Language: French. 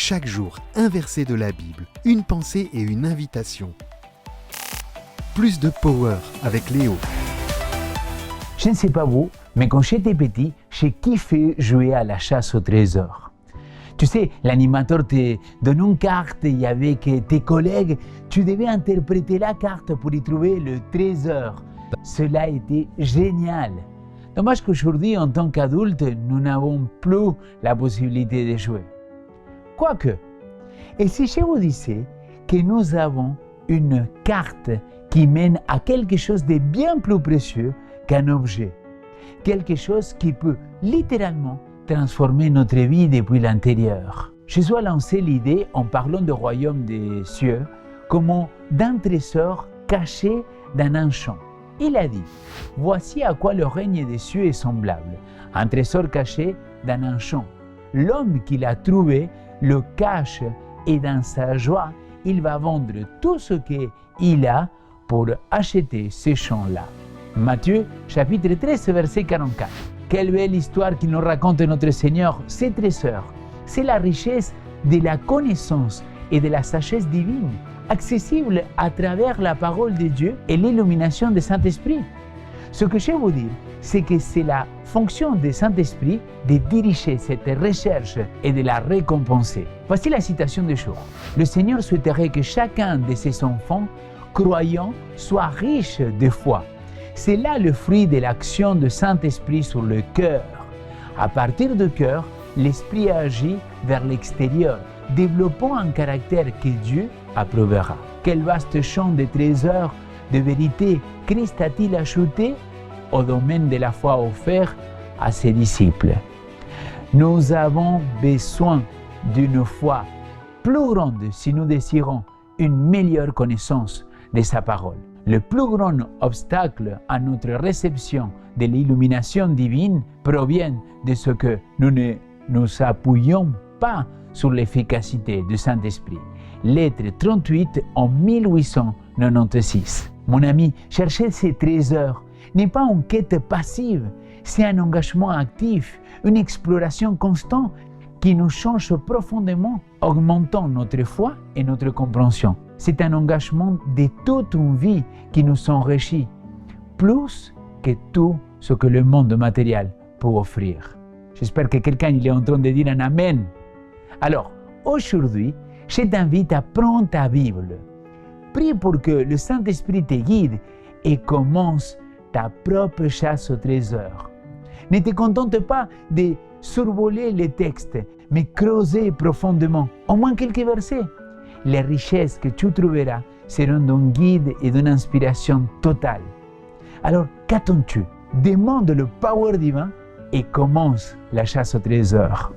Chaque jour, un verset de la Bible, une pensée et une invitation. Plus de power avec Léo. Je ne sais pas vous, mais quand j'étais petit, j'ai kiffé jouer à la chasse au trésor. Tu sais, l'animateur te donne une carte et avec tes collègues, tu devais interpréter la carte pour y trouver le trésor. Cela était génial. Dommage qu'aujourd'hui, en tant qu'adultes, nous n'avons plus la possibilité de jouer. Quoique, et si je vous disais que nous avons une carte qui mène à quelque chose de bien plus précieux qu'un objet, quelque chose qui peut littéralement transformer notre vie depuis l'intérieur. Jésus a lancé l'idée en parlant du royaume des cieux comme d'un trésor caché dans un champ. Il a dit, voici à quoi le règne des cieux est semblable, un trésor caché dans un champ. L'homme qui l'a trouvé le cache et dans sa joie, il va vendre tout ce qu'il a pour acheter ces champs-là. Matthieu, chapitre 13, verset 44. Quelle belle histoire qu'il nous raconte notre Seigneur, ces trésors. C'est la richesse de la connaissance et de la sagesse divine, accessible à travers la parole de Dieu et l'illumination du Saint-Esprit. Ce que je veux vous dire, c'est que c'est la fonction du Saint-Esprit de diriger cette recherche et de la récompenser. Voici la citation du jour. Le Seigneur souhaiterait que chacun de ses enfants croyants soit riche de foi. C'est là le fruit de l'action du Saint-Esprit sur le cœur. À partir du cœur, l'Esprit agit vers l'extérieur, développant un caractère que Dieu approuvera. Quel vaste champ de trésors, de vérité Christ a-t-il ajouté au domaine de la foi offert à ses disciples. Nous avons besoin d'une foi plus grande si nous désirons une meilleure connaissance de sa parole. Le plus grand obstacle à notre réception de l'illumination divine provient de ce que nous ne nous appuyons pas sur l'efficacité du Saint-Esprit. Lettre 38 en 1896. Mon ami, chercher ces trésors n'est pas une quête passive, c'est un engagement actif, une exploration constante qui nous change profondément, augmentant notre foi et notre compréhension. C'est un engagement de toute une vie qui nous enrichit, plus que tout ce que le monde matériel peut offrir. J'espère que quelqu'un est en train de dire un Amen. Alors, aujourd'hui, je t'invite à prendre ta Bible. Prie pour que le Saint-Esprit te guide et commence ta propre chasse au trésor. Ne te contente pas de survoler les textes, mais creuser profondément, au moins quelques versets. Les richesses que tu trouveras seront d'un guide et d'une inspiration totale. Alors, qu'attends-tu? Demande le power divin et commence la chasse au trésor.